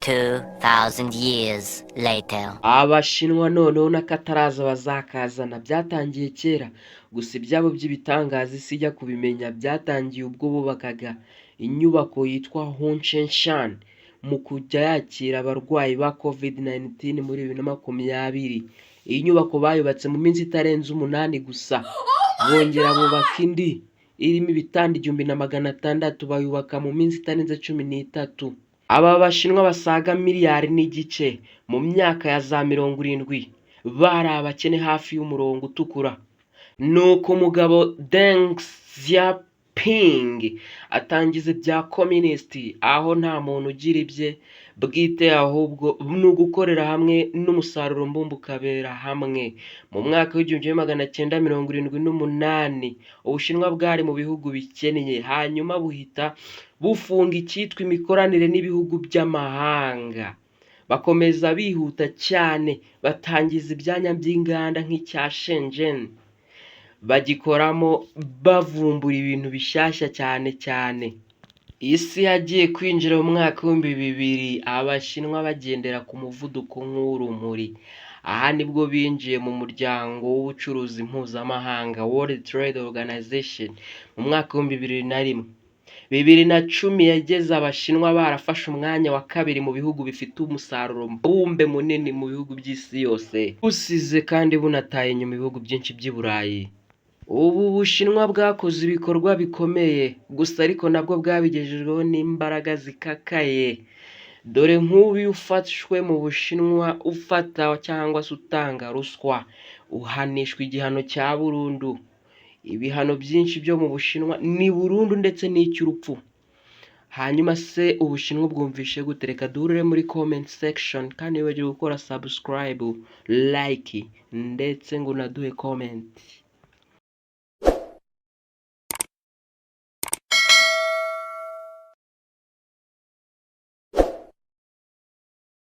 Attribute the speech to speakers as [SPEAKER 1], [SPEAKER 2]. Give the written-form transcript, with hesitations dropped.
[SPEAKER 1] 2,000 years later.
[SPEAKER 2] Abashinwa noneho n'akataraza bazakazana byatangiye kera, gusa ibyabo by'ibitangaza isi ijya kubimenya byatangiye ubwo bubakaga inyubako yitwa Hongshenshan mu kujya yakira abarwayi ba COVID-19 muri 2020. Iyi nyubako bayubatse mu minsi itarenze 8 gusa, bongera bubaka indi irimo ibitanda 1600 bayubaka mu minsi itarenze 13. Aba bashinwa basaga miliyari n'igice mu myaka ya za 70 bari abakene hafi y'umurongo utukura. Nuko umugabo Deng Xiaoping atangiza ibya communist, aho nta muntu ugira ibye bwite ahubwo ni ugukorera hamwe n'umusaruro mbumbe ukabera hamwe. Mu mwaka w'1978 Ubushinwa bwari mu bihugu bikennye, hanyuma buhita bufunga icyitwa imikoranire n'ibihugu by'amahanga. Bakomeza bihuta cyane, batangiza ibyanya by'inganda nk'icya Shenzhen, bagikoramo bavumbura ibintu bishyashya cyane. Isi yagiye kwinjira mu mwaka w'2000 Abashinwa bagendera ku muvuduko nk'urumuri. Aha nibwo binjiye mu muryango w'ubucuruzi mpuzamahanga World Trade Organization mu mwaka w'2001. 2010 yageze Abashinwa barafashe umwanya wa kabiri mu bihugu bifite umusaruro mbumbe munini mu bihugu by'isi yose, busize kandi bunataye inyuma ibihugu byinshi by'i Burayi. Ubu Bushinwa bwakoze ibikorwa bikomeye, gusa ariko nabwo bwabigejejweho n'imbaraga zikakaye. Dore nk'ubu iyo ufashwe mu Bushinwa ufata cyangwa se utanga ruswa, uhanishwa igihano cya burundu. Ibihano byinshi byo mu Bushinwa ni burundu ndetse n'icy'urupfu. Hanyuma se Ubushinwa bwumvishe gute? Reka duhurire muri comment section, kandi wibagirwe gukora subscribe, like ndetse ngo unaduhe comment.